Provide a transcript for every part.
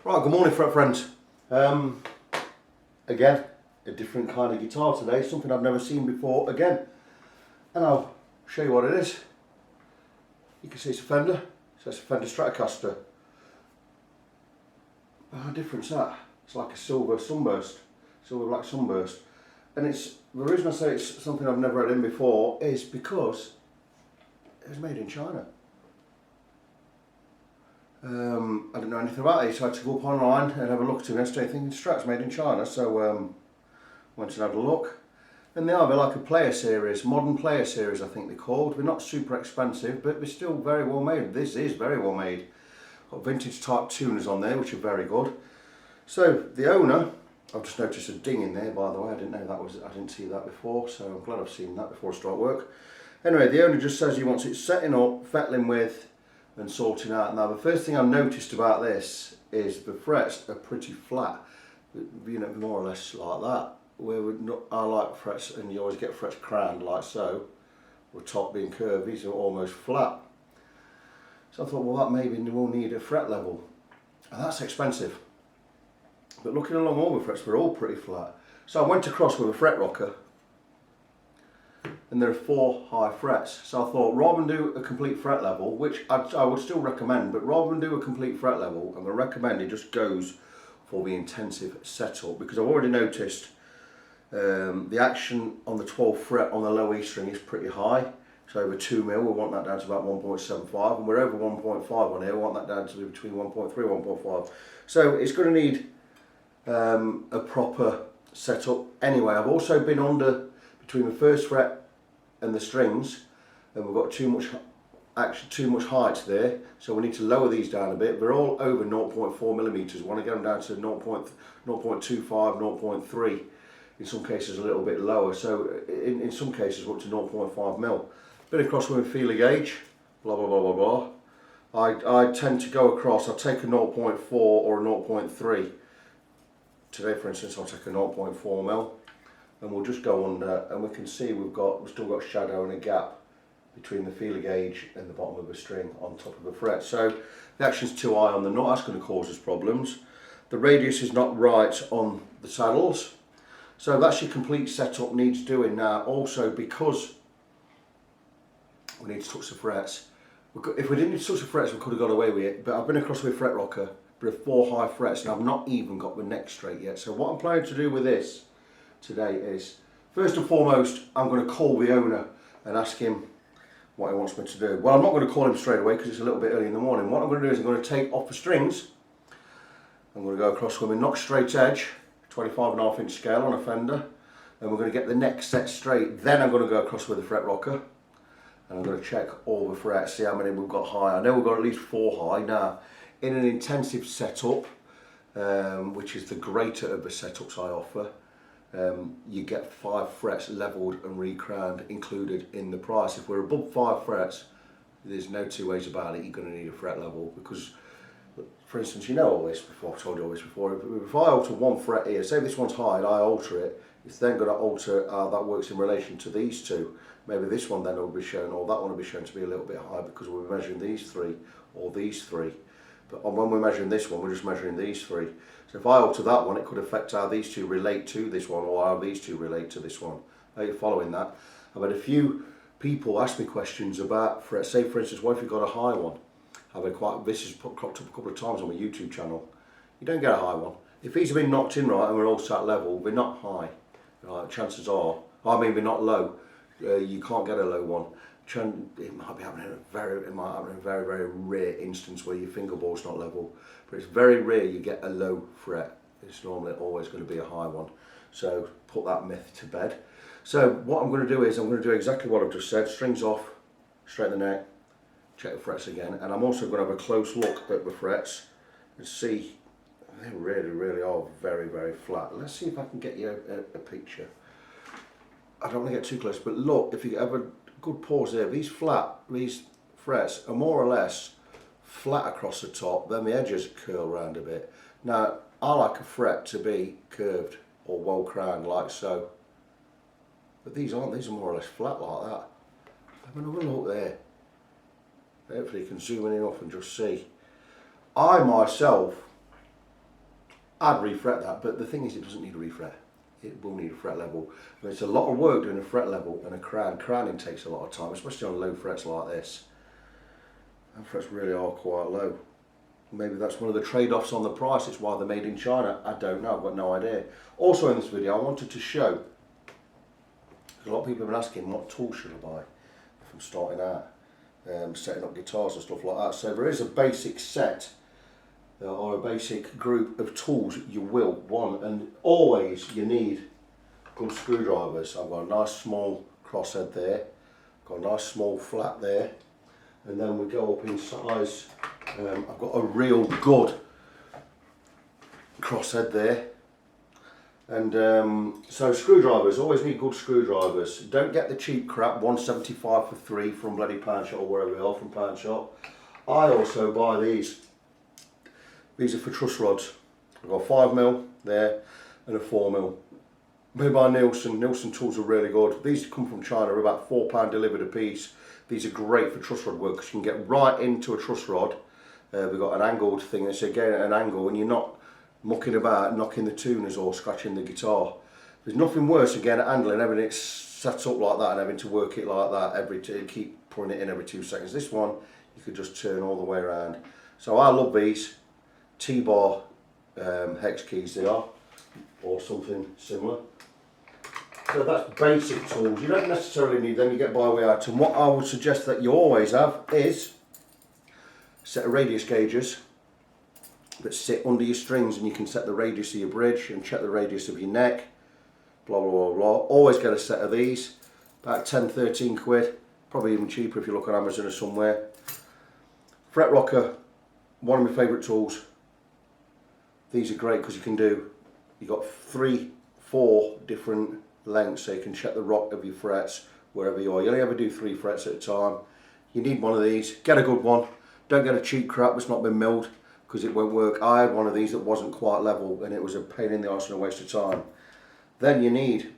Right, good morning fret friends. Again, a different kind of guitar today, something I've never seen before again. And I'll show you what it is. You can see it's a Fender, so it's a Fender Stratocaster. How different is that? It's like a silver sunburst, silver black sunburst. And it's, the reason I say it's something I've never had in before is because it was made in China. I didn't know anything about it, so I had to go up online and have a look at it yesterday thinking Strat's made in China, so went and had a look. And they are, they're like a player series, modern player series I think they're called. They're not super expensive, but they're still very well made. This is very well made. Got vintage type tuners on there, which are very good. So the owner, I've just noticed a ding in there by the way, I didn't see that before, so I'm glad I've seen that before I start work. Anyway, the owner just says he wants it setting up, fettling with, and sorting out. Now the first thing I noticed about this is the frets are pretty flat, you know, more or less like that. I like frets, and you always get frets crowned like so, with top being curved. These are almost flat. So I thought, well, that maybe will need a fret level, and that's expensive. But looking along all the frets, they're all pretty flat. So I went across with a fret rocker, and there are 4 high frets. So I thought, rather than do a complete fret level, which I would still recommend, but rather than do a complete fret level, I'm going to recommend it just goes for the intensive setup, because I've already noticed the action on the 12th fret on the low E string is pretty high. So over 2 mil, we want that down to about 1.75, and we're over 1.5 on here, we want that down to be between 1.3 and 1.5. So it's going to need a proper setup. Anyway, I've also been under between the first fret and the strings, and we've got too much height there, so we need to lower these down a bit. They're all over 0.4 millimeters. We want to get them down to 0.25, 0.3, in some cases a little bit lower, so in some cases up to 0.5 mil. Been across with a feeler gauge, blah blah blah blah blah. I tend to go across, I'll take a 0.4 or a 0.3. Today for instance I'll take a 0.4 mil. And we'll just go under, and we can see we've still got shadow and a gap between the feeler gauge and the bottom of the string on top of the fret. So the action's too high on the nut, that's going to cause us problems. The radius is not right on the saddles. So that's your complete setup needs doing now. Also, because we need to touch the frets, if we didn't need to touch the frets we could have got away with it, but I've been across with a fret rocker, but 4 high frets, and I've not even got the neck straight yet. So what I'm planning to do with this today is, first and foremost, I'm going to call the owner and ask him what he wants me to do. Well, I'm not going to call him straight away because it's a little bit early in the morning. What I'm going to do is I'm going to take off the strings, I'm going to go across with a knock straight edge, 25.5 inch scale on a Fender, and we're going to get the neck set straight. Then I'm going to go across with a fret rocker, and I'm going to check all the frets, see how many we've got high. I know we've got at least 4 high. Now, in an intensive setup, which is the greater of the setups I offer, you get 5 frets levelled and recrowned included in the price. If we're above 5 frets, there's no 2 ways about it, you're going to need a fret level, because for instance, you know all this before, I've told you all this before, if I alter 1 fret here, say this one's high and I alter it, it's then going to alter how that works in relation to these 2. Maybe this one then will be shown, or that one will be shown to be a little bit high because we're measuring these 3 or these 3. But when we're measuring this one, we're just measuring these 3. So if I alter that one, it could affect how these 2 relate to this one, or how these 2 relate to this one. Are you following that? I've had a few people ask me questions about frets. Say for instance, what if you've got a high one? This has cropped up a couple of times on my YouTube channel. You don't get a high one. If these have been knocked in right and we're all sat level, they're not high. Right, chances are, they're not low. You can't get a low one. It might happen in a very, very rare instance where your fingerboard's not level, but it's very rare you get a low fret. It's normally always going to be a high one. So put that myth to bed. So what I'm going to do is I'm going to do exactly what I've just said. Strings off, straighten the neck, check the frets again, and I'm also going to have a close look at the frets and see they really are very, very flat. Let's see if I can get you a picture. I don't want to get too close, but look, if you have a good pause there, these frets are more or less flat across the top, then the edges curl round a bit. Now, I like a fret to be curved or well crowned like so, but these aren't. These are more or less flat like that. Have another look there. Hopefully you can zoom in enough and just see. I myself I'd refret that, but the thing is it doesn't need a refret. It will need a fret level. But it's a lot of work doing a fret level and a crown. Crowning takes a lot of time, especially on low frets like this. And frets really are quite low. Maybe that's one of the trade-offs on the price. It's why they're made in China. I don't know, I've got no idea. Also in this video I wanted to show, because a lot of people have been asking what tools should I buy if I'm starting out, setting up guitars and stuff like that. So there is a basic set or a basic group of tools you will want, and always you need good screwdrivers. I've got a nice small crosshead there, got a nice small flat there, and then we go up in size. I've got a real good crosshead there, and so screwdrivers, always need good screwdrivers. Don't get the cheap crap, 175 for 3 from bloody Pound Shop or wherever they are from Pound Shop. I also buy these. These are for truss rods. I've got a 5mm there and a 4mm. Made by Nielsen. Nielsen tools are really good. These come from China, are about £4 delivered a piece. These are great for truss rod work because you can get right into a truss rod. We've got an angled thing, it's again at an angle, and you're not mucking about knocking the tuners or scratching the guitar. There's nothing worse again at handling, having it set up like that and having to work it like that keep putting it in every 2 seconds. This one you could just turn all the way around. So I love these T-bar hex keys they are, or something similar. So that's basic tools. You don't necessarily need them, you get by without them. What I would suggest that you always have is a set of radius gauges that sit under your strings, and you can set the radius of your bridge and check the radius of your neck, blah blah blah blah. Always get a set of these, about 10-13 quid, probably even cheaper if you look on Amazon or somewhere. Fret rocker, one of my favourite tools. These are great because you've got 3-4 different lengths, so you can check the rock of your frets wherever you are. You only ever do 3 frets at a time. You need one of these. Get a good one. Don't get a cheap crap that's not been milled, because it won't work. I had one of these that wasn't quite level and it was a pain in the arse and a waste of time. Then you need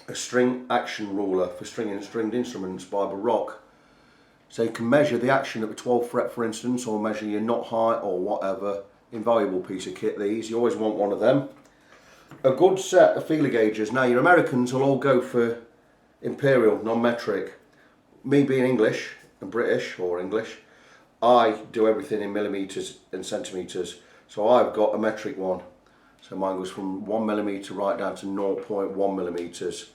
a string action ruler for stringing stringed instruments by Baroque. So you can measure the action of a 12th fret, for instance, or measure your knot height or whatever. Invaluable piece of kit these. You always want one of them. A good set of feeler gauges. Now your Americans will all go for imperial, non-metric. Me being English and British, or English, I do everything in millimetres and centimetres. So I've got a metric one. So mine goes from 1mm right down to 0.1mm.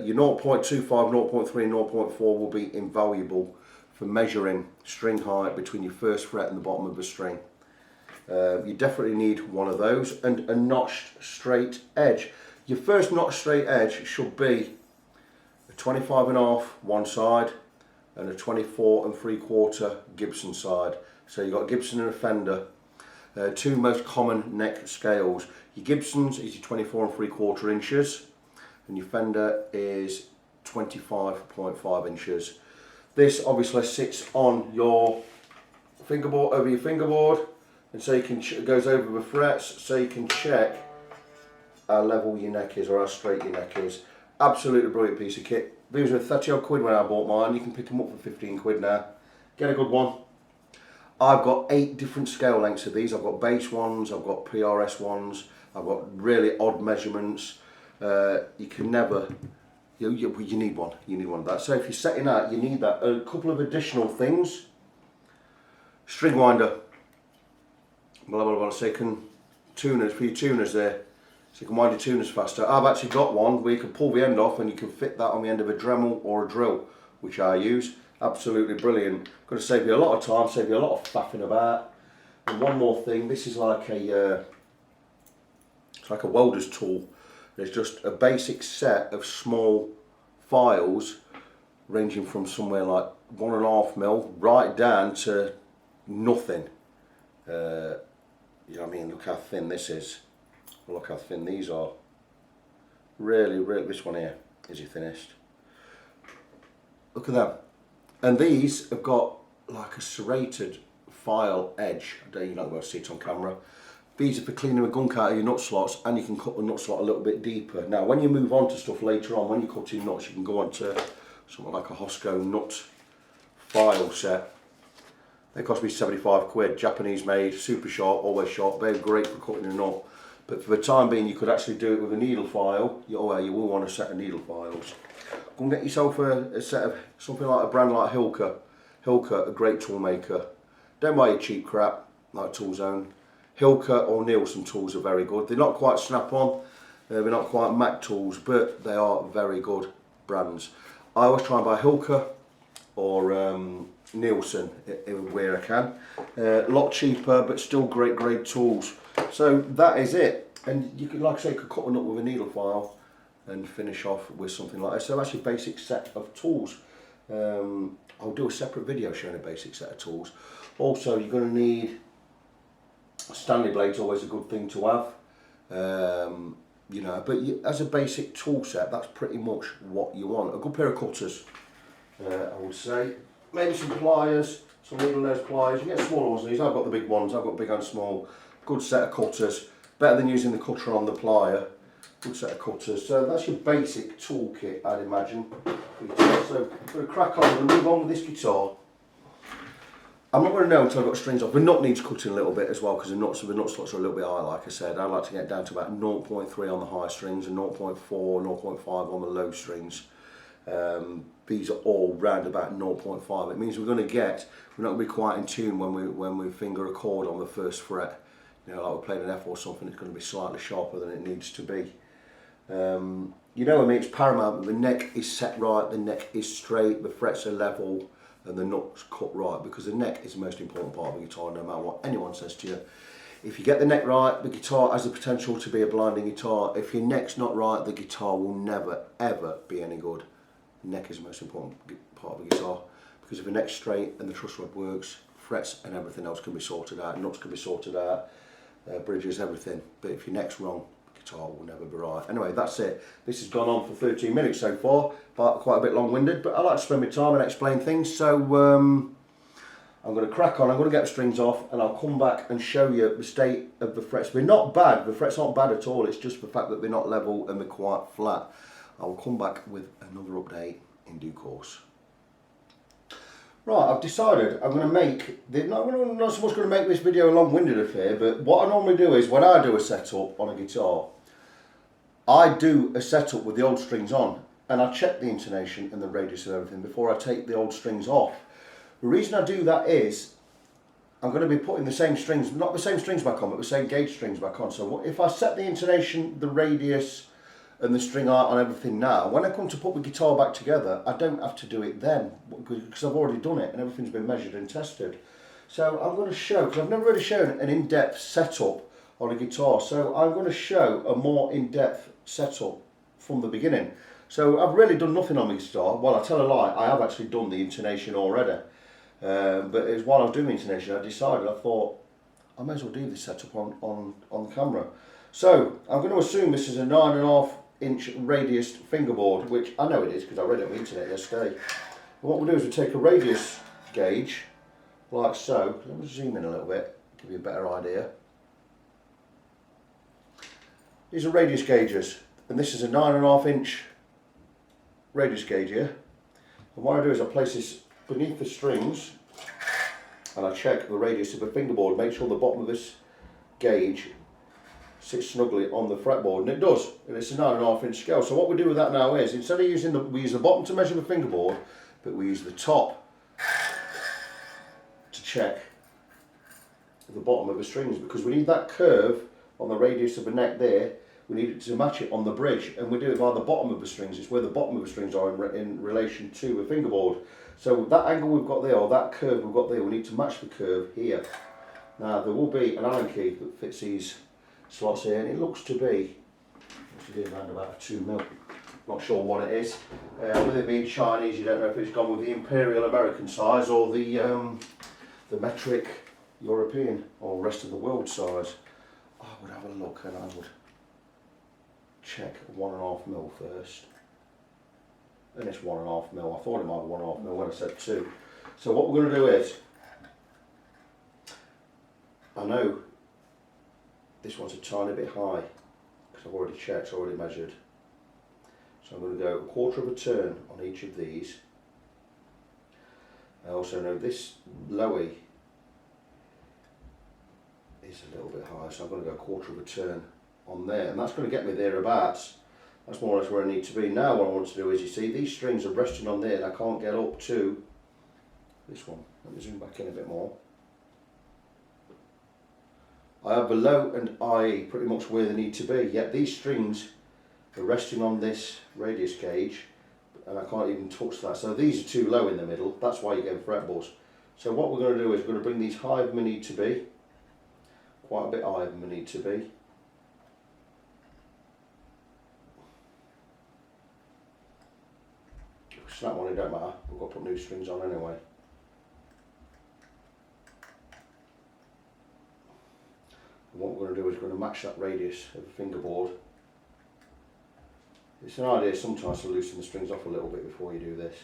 Your 0.25, 0.3 and 0.4 will be invaluable for measuring string height between your first fret and the bottom of the string. You definitely need one of those, and a notched straight edge. Your first notched straight edge should be a 25.5 one side and a 24 3/4 Gibson side. So you've got Gibson and a Fender, 2 most common neck scales. Your Gibson's is your 24 3/4 inches, and your Fender is 25.5 inches. This obviously sits on your fingerboard, over your fingerboard. And so you can, it goes over the frets, so you can check how level your neck is or how straight your neck is. Absolutely brilliant piece of kit. These were 30 odd quid when I bought mine. You can pick them up for 15 quid now. Get a good one. I've got 8 different scale lengths of these. I've got bass ones, I've got PRS ones, I've got really odd measurements. You can never, you need one. You need one of that. So if you're setting out, you need that. A couple of additional things. String winder. Blah blah blah, so you can tuners for your tuners there, so you can wind your tuners faster. I've actually got one where you can pull the end off and you can fit that on the end of a Dremel or a drill, which I use. Absolutely brilliant. Going to save you a lot of time, save you a lot of faffing about. And one more thing, this is like a it's like a welder's tool. There's just a basic set of small files ranging from somewhere like 1.5mm right down to nothing. You know what I mean? Look how thin this is. Look how thin these are. Really, this one here is your thinnest. Look at that. And these have got like a serrated file edge. You're not going to see it on camera. These are for cleaning the gunk out of your nut slots, and you can cut the nut slot a little bit deeper. Now when you move on to stuff later on, when you're cutting nuts, you can go on to something like a Hosco nut file set. They cost me 75 quid, Japanese made, super sharp, always sharp. They're great for cutting a knot. But for the time being, you could actually do it with a needle file. You will want a set of needle files. Go and get yourself a set of something like a brand like Hilker. Hilker, a great tool maker. Don't buy your cheap crap like Toolzone. Hilker or Nielsen tools are very good. They're not quite snap-on, they're not quite Mac tools, but they are very good brands. I always try and buy Hilker or Nielsen where I can. A lot cheaper, but still great tools. So that is it. And you could, like I say, could cut a nut with a needle file and finish off with something like this. So that's your basic set of tools. I'll do a separate video showing a basic set of tools. Also, you're going to need Stanley blades, always a good thing to have. You know, but as a basic tool set, that's pretty much what you want. A good pair of cutters, I would say. Maybe some pliers, some needle nose pliers. You get smaller ones than these. I've got the big ones. I've got big and small. Good set of cutters. Better than using the cutter on the plier. Good set of cutters. So that's your basic toolkit, I'd imagine. So I'm going to crack on and move on with this guitar. I'm not going to know until I've got strings off. The nut needs cutting a little bit as well because the nut slots are a little bit high, like I said. I'd like to get down to about 0.3 on the high strings and 0.4, 0.5 on the low strings. These are all round about 0.5. It means we're not going to be quite in tune when we finger a chord on the first fret. You know, like we're playing an F or something, it's going to be slightly sharper than it needs to be. You know, I mean, it's paramount that the neck is set right, the neck is straight, the frets are level, and the nut's cut right, because the neck is the most important part of the guitar, no matter what anyone says to you. If you get the neck right, the guitar has the potential to be a blinding guitar. If your neck's not right, the guitar will never, ever be any good. The neck is the most important part of the guitar, because if the neck's straight and the truss rod works, frets and everything else can be sorted out, nuts can be sorted out, bridges, everything. But if your neck's wrong, guitar will never be right. Anyway, that's it. This has gone on for 13 minutes so far, but quite a bit long-winded, but I like to spend my time and explain things, so I'm going to crack on. I'm going to get the strings off and I'll come back and show you the state of the frets. They're not bad, the frets aren't bad at all, it's just the fact that they're not level and they're quite flat. I'll come back with another update in due course. Right, I've decided I'm going to make, I'm not so much going to make this video a long-winded affair, but what I normally do is when I do a setup on a guitar, I do a setup with the old strings on and I check the intonation and the radius of everything before I take the old strings off. The reason I do that is I'm going to be putting the same strings, not the same strings back on, but the same gauge strings back on. So if I set the intonation, the radius and the string art on everything now, when I come to put the guitar back together, I don't have to do it then because I've already done it and everything's been measured and tested. So I'm going to show, because I've never really shown an in-depth setup on a guitar, so I'm going to show a more in-depth setup from the beginning. So I've really done nothing on my guitar. Well, I tell a lie, I have actually done the intonation already. But it was while I was doing the intonation, I thought, I may as well do this setup on the camera. So I'm going to assume this is a 9.5-inch radius fingerboard, which I know it is because I read it on the internet yesterday. And what we'll do is we'll take a radius gauge, like so. Let me zoom in a little bit, give you a better idea. These are radius gauges, and this is a 9.5-inch radius gauge here. And what I do is I place this beneath the strings and I check the radius of the fingerboard, make sure the bottom of this gauge sits snugly on the fretboard, and it does, and it's a 9.5-inch scale. So what we do with that now is, instead of using we use the bottom to measure the fingerboard, but we use the top to check the bottom of the strings, because we need that curve on the radius of the neck there, we need it to match it on the bridge, and we do it by the bottom of the strings. It's where the bottom of the strings are in relation to the fingerboard. So that angle we've got there, or that curve we've got there, we need to match the curve here. Now there will be an Allen key that fits these slots here, and it looks to be around about 2 mil. Not sure what it is. With it being Chinese, you don't know if it's gone with the Imperial American size or the metric European or rest of the world size. I would have a look and I would check 1.5 mil first. And it's 1.5 mil. I thought it might be 1.5 mil when I said 2. So what we're going to do is, I know this one's a tiny bit high because I've already checked, already measured. So I'm going to go 1/4 of a turn on each of these. I also know this lowy is a little bit high, so I'm going to go a quarter of a turn on there, and that's going to get me thereabouts. That's more or less where I need to be. Now what I want to do is, you see, these strings are resting on there and I can't get up to this one. Let me zoom back in a bit more. I have the low and I pretty much where they need to be, yet these strings are resting on this radius gauge and I can't even touch that. So these are too low in the middle, that's why you're getting fretboards. So what we're going to do is we're going to bring these higher than we need to be, quite a bit higher than we need to be. Snap one, it don't matter, we've got to put new strings on anyway. And what we're going to do is we're going to match that radius of the fingerboard. It's an idea sometimes to loosen the strings off a little bit before you do this.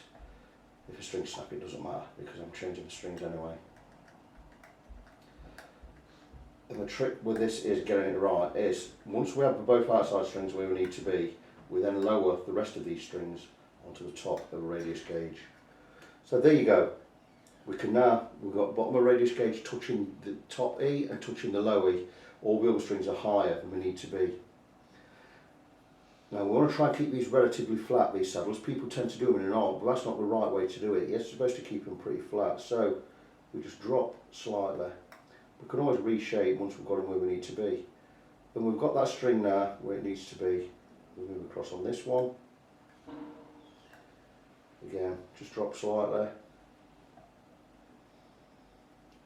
If a string's snap, it doesn't matter because I'm changing the strings anyway. And the trick with this is getting it right is, once we have both outside strings where we need to be, we then lower the rest of these strings onto the top of the radius gauge. So there you go. We can now, we've got bottom of radius gauge touching the top E and touching the low E. All the other strings are higher than we need to be. Now we want to try and keep these relatively flat, these saddles. People tend to do them in an arc, but that's not the right way to do it. You're supposed to keep them pretty flat. So we just drop slightly. We can always reshape once we've got them where we need to be. And we've got that string now where it needs to be. We move across on this one. Again, just drop slightly.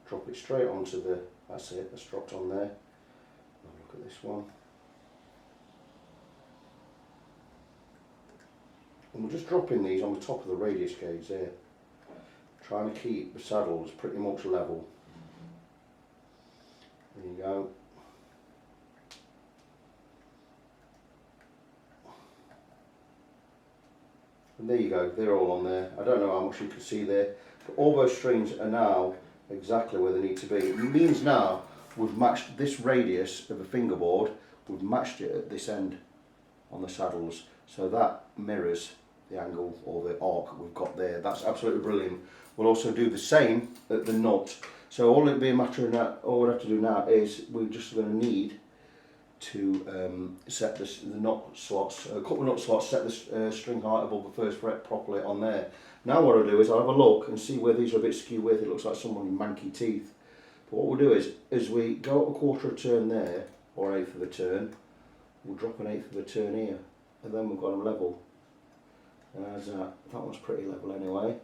Drop it straight onto the, that's it, that's dropped on there. Have a look at this one. And we're just dropping these on the top of the radius gauge there. Trying to keep the saddles pretty much level. There you go. And there you go, they're all on there. I don't know how much you can see there, but all those strings are now exactly where they need to be. It means now we've matched this radius of the fingerboard, we've matched it at this end on the saddles, so that mirrors the angle or the arc we've got there. That's absolutely brilliant. We'll also do the same at the nut. So all it'll be a matter of that, all we have to do now is we're just going to need to set the nut slots, a couple of nut slots, set the string height above the first fret properly on there. Now what I'll do is I'll have a look and see where these are a bit skew with. It looks like someone with manky teeth. But what we'll do is, as we go up a quarter of a turn there, or an eighth of a turn, we'll drop an eighth of a turn here, and then we've got them level. And as that one's pretty level anyway.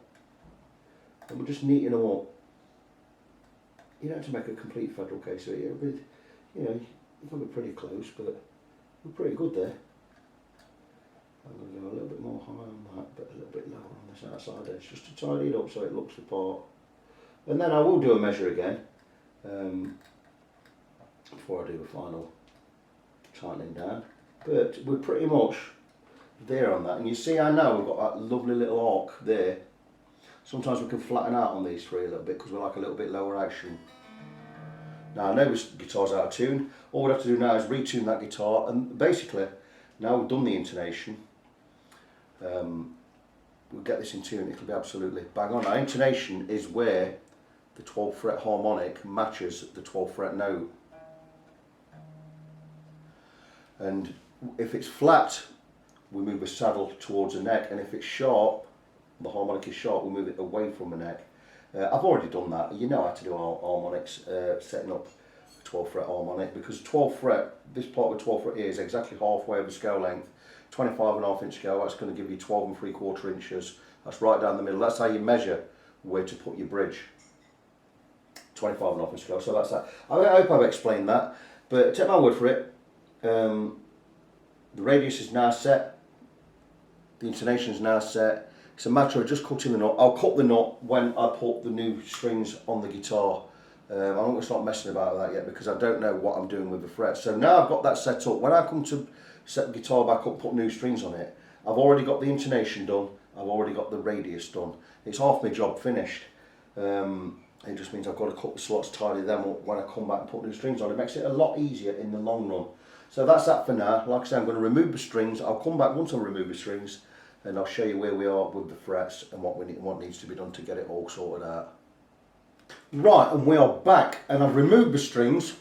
And we'll just neaten them up. You don't have to make a complete federal case of it. It'll be, you know, it'll be pretty close, but we're pretty good there. I'm going to go a little bit more high on that, but a little bit lower on this outside edge, just to tidy it up so it looks the part. And then I will do a measure again before I do the final tightening down. But we're pretty much there on that. And you see how now we've got that lovely little arc there. Sometimes we can flatten out on these three a little bit because we like a little bit lower action. Now I know this guitar's out of tune. All we have to do now is retune that guitar, and basically now we've done the intonation, we'll get this in tune. It'll be absolutely bang on. Now intonation is where the 12th fret harmonic matches the 12th fret note, and if it's flat we move the saddle towards the neck, and if it's sharp, the harmonic is sharp, we move it away from the neck. I've already done that. You know how to do harmonics, setting up the 12th fret harmonic, because 12th fret, this part of the 12th fret here is exactly halfway of the scale length. 25.5 inch scale, that's going to give you 12 3/4 inches. That's right down the middle. That's how you measure where to put your bridge. 25.5 inch scale, so that's that. I hope I've explained that, but take my word for it. The radius is now set, the intonation is now set. It's a matter of just cutting the nut. I'll cut the nut when I put the new strings on the guitar. I'm not going to start messing about with that yet because I don't know what I'm doing with the frets. So now I've got that set up. When I come to set the guitar back up, put new strings on it, I've already got the intonation done. I've already got the radius done. It's half my job finished. It just means I've got to cut the slots, tidy them up when I come back and put new strings on. It makes it a lot easier in the long run. So that's that for now. Like I say, I'm going to remove the strings. I'll come back once I remove the strings, and I'll show you where we are with the frets and what needs to be done to get it all sorted out. Right, and we are back, and I've removed the strings.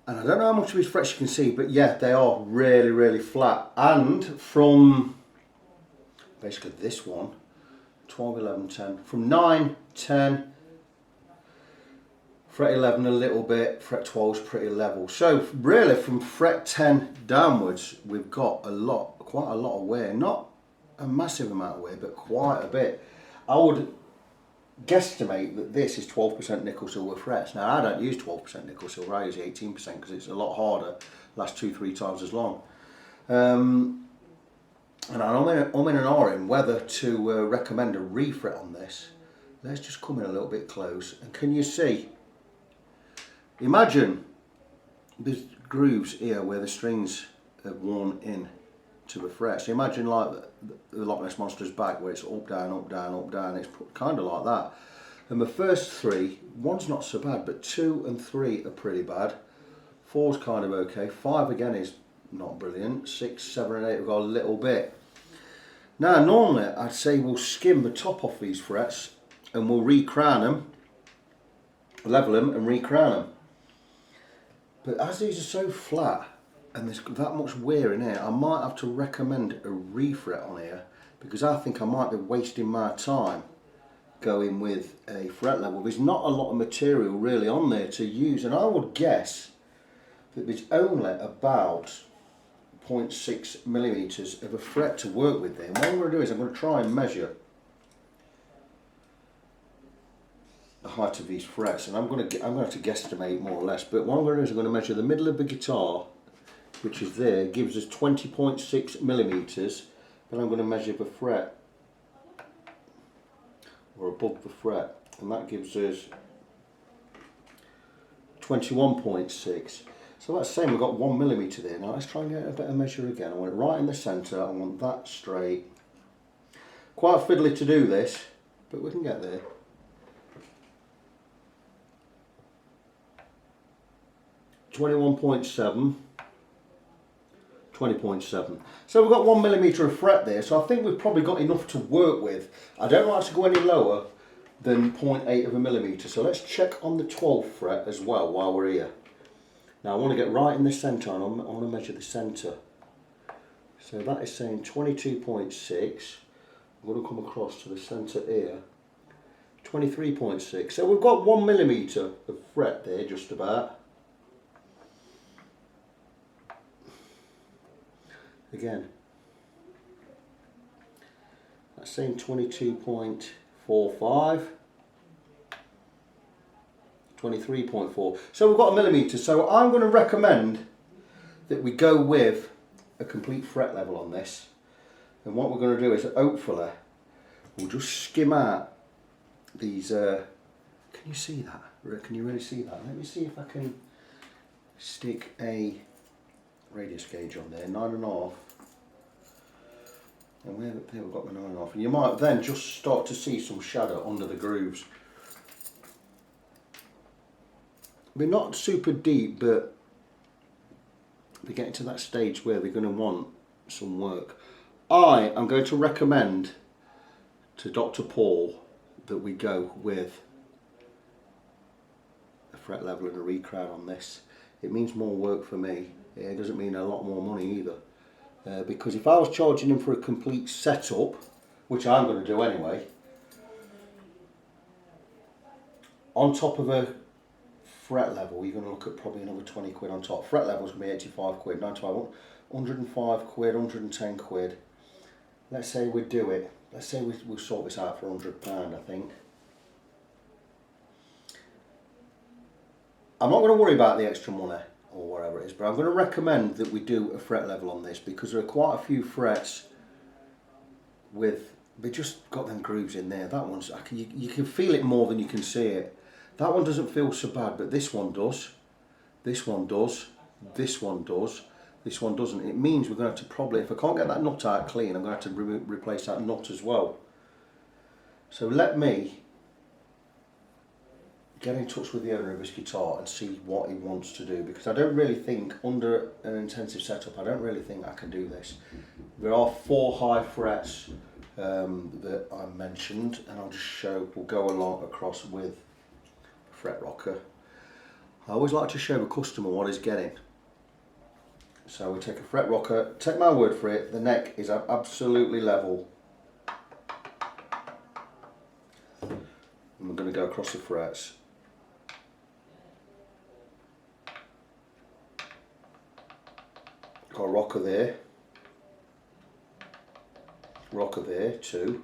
And I don't know how much of his frets you can see, but yeah, they are really, really flat. And from basically this one, 12, 11, 10, from 9, 10, fret 11 a little bit, fret 12 is pretty level. So really from fret 10 downwards, we've got quite a lot of wear. Not a massive amount of wear, but quite a bit. I would guesstimate that this is 12% nickel silver frets. Now I don't use 12% nickel silver, I use 18% because it's a lot harder, lasts 2-3 times as long. And I'm in an awe in whether to recommend a refret on this. Let's just come in a little bit close, and can you see? Imagine there's grooves here where the strings have worn in to the fret. So imagine like the Loch Ness Monster's back where it's up, down, up, down, up, down. It's kind of like that. And the first three, one's not so bad, but 2 and 3 are pretty bad. 4's kind of okay. 5 again is not brilliant. 6, 7 and 8 have got a little bit. Now normally I'd say we'll skim the top off these frets and we'll re-crown them, level them and re-crown them. But as these are so flat and there's that much wear in here, I might have to recommend a refret on here because I think I might be wasting my time going with a fret level. There's not a lot of material really on there to use, and I would guess that there's only about 0.6 millimeters of a fret to work with there. And what I'm going to do is I'm going to try and measure the height of these frets, and I'm going to have to guesstimate more or less. But what I'm going to do is I'm going to measure the middle of the guitar, which is there, gives us 20.6 millimeters. Then I'm going to measure the fret, or above the fret, and that gives us 21.6. So that's saying we've got 1 millimeter there. Now let's try and get a better measure again. I want it right in the centre. I want that straight. Quite fiddly to do this, but we can get there. 21.7, 20.7. So we've got 1 millimeter of fret there, so I think we've probably got enough to work with. I don't like to go any lower than 0.8 of a millimeter. So let's check on the 12th fret as well while we're here. Now I want to get right in the centre, and I want to measure the centre. So that is saying 22.6. I'm going to come across to the centre here. 23.6. So we've got 1 millimeter of fret there, just about. Again, that's saying 22.45, 23.4. So we've got a millimeter. So I'm going to recommend that we go with a complete fret level on this. And what we're going to do is hopefully we'll just skim out these. Can you see that? Can you really see that? Let me see if I can stick a radius gauge on there, 9.5. And there we've got the 9.5, and you might then just start to see some shadow under the grooves. They're not super deep, but they're getting to that stage where they're going to want some work. I am going to recommend to Dr. Paul that we go with a fret level and a recrown on this. It means more work for me. It doesn't mean a lot more money either. Because if I was charging him for a complete setup, which I'm going to do anyway, on top of a fret level, you're going to look at probably another 20 quid on top. Fret level's going to be 85 quid, 95, 105 quid, 110 quid. Let's say we do it. Let's say we'll sort this out for £100, I think. I'm not going to worry about the extra money or whatever it is, but I'm going to recommend that we do a fret level on this because there are quite a few frets they just got them grooves in there. That one's, you can feel it more than you can see it. That one doesn't feel so bad, but this one does. This one does. This one does. This one doesn't. It means we're going to have to probably, if I can't get that nut out clean, I'm going to have to replace that nut as well. So let me get in touch with the owner of this guitar and see what he wants to do, because I don't really think, under an intensive setup, I don't really think I can do this. There are 4 high frets that I mentioned, and I'll just show, we'll go along across with fret rocker. I always like to show the customer what he's getting. So we take a fret rocker, take my word for it, the neck is absolutely level. And we're going to go across the frets. Got a rocker there, 2.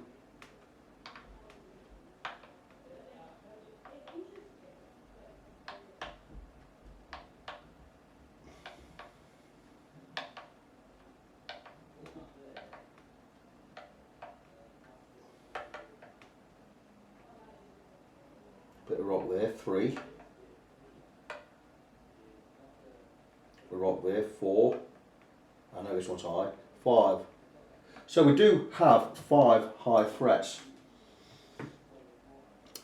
Bit of rock there, 3. A rock there, 4. I know this one's high, 5. So we do have 5 high frets.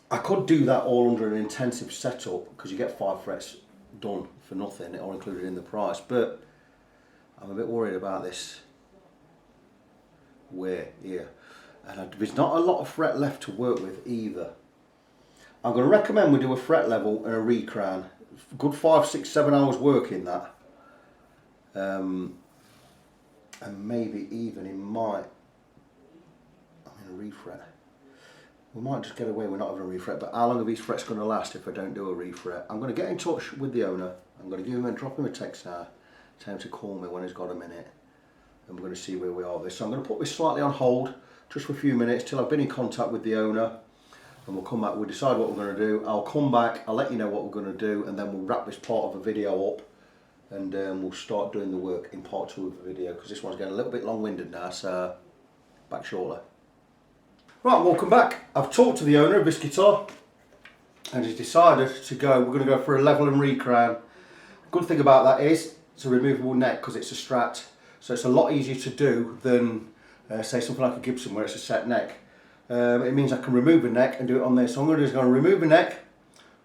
I could do that all under an intensive setup because you get 5 frets done for nothing or included in the price, but I'm a bit worried about this wear here, and there's not a lot of fret left to work with either. I'm going to recommend we do a fret level and a recrown. Good 5, 6, 7 hours work in that. And maybe even in a refret. We might just get away with not having a refret, but how long are these frets going to last if I don't do a refret? I'm going to get in touch with the owner. I'm going to give him and drop him a text now, tell him to call me when he's got a minute, and we're going to see where we are with this. So I'm going to put this slightly on hold just for a few minutes till I've been in contact with the owner, and we'll come back, we'll decide what we're going to do. I'll come back, I'll let you know what we're going to do, and then we'll wrap this part of the video up, and we'll start doing the work in part 2 of the video, because this one's getting a little bit long-winded now, so back shortly. Right, welcome back. I've talked to the owner of this guitar, and he's decided to go, we're going to go for a level and recrown. Good thing about that is it's a removable neck because it's a Strat, so it's a lot easier to do than say something like a Gibson where it's a set neck. It means I can remove the neck and do it on this. So I'm going to do is going to remove the neck,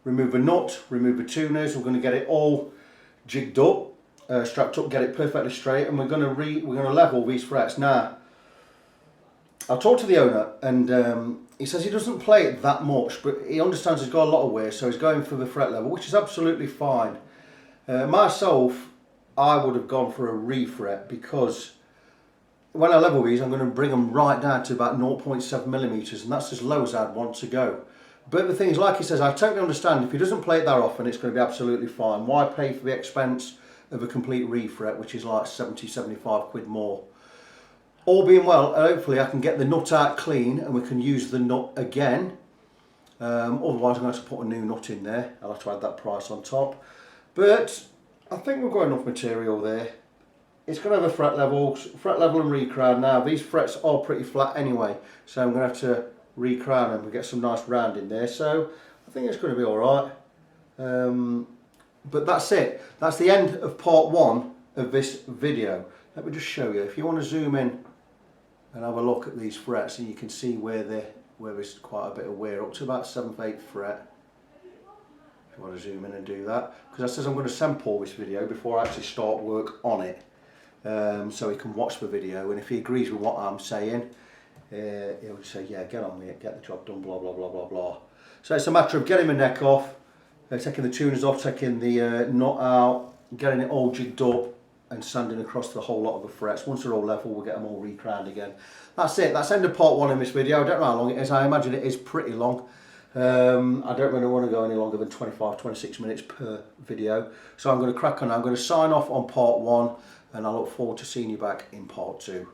remove the nut, remove the tuners. We're going to get it all jigged up, strapped up, get it perfectly straight, and we're going to level these frets. Now, I talked to the owner, and he says he doesn't play it that much, but he understands he's got a lot of wear, so he's going for the fret level, which is absolutely fine. Myself, I would have gone for a refret, because when I level these, I'm going to bring them right down to about 0.7 millimeters, and that's as low as I'd want to go. But the thing is, like he says, I totally understand if he doesn't play it that often, it's going to be absolutely fine. Why pay for the expense of a complete refret, which is like 70, 75 quid more? All being well, hopefully I can get the nut out clean and we can use the nut again. Otherwise I'm going to have to put a new nut in there. I'll have to add that price on top. But I think we've got enough material there. It's going to have a fret level and recrown. Now these frets are pretty flat anyway, so I'm going to have to recrown them and get some nice round in there. So I think it's going to be alright. But that's it. That's the end of part 1 of this video. Let me just show you. If you want to zoom in and have a look at these frets, and you can see where there's quite a bit of wear, up to about 7th, 8th fret. If you want to zoom in and do that, because I says I'm going to sample this video before I actually start work on it, so he can watch the video, and if he agrees with what I'm saying, he'll just say, yeah, get on with it, get the job done, blah blah blah blah blah. So it's a matter of getting the neck off, taking the tuners off, taking the nut out, getting it all jigged up, and sanding across the whole lot of the frets. Once they're all level, we'll get them all recrowned again. That's it. That's end of part 1 in this video. I don't know how long it is. I imagine it is pretty long. I don't really want to go any longer than 25, 26 minutes per video. So I'm going to crack on. I'm going to sign off on part 1, and I look forward to seeing you back in part 2.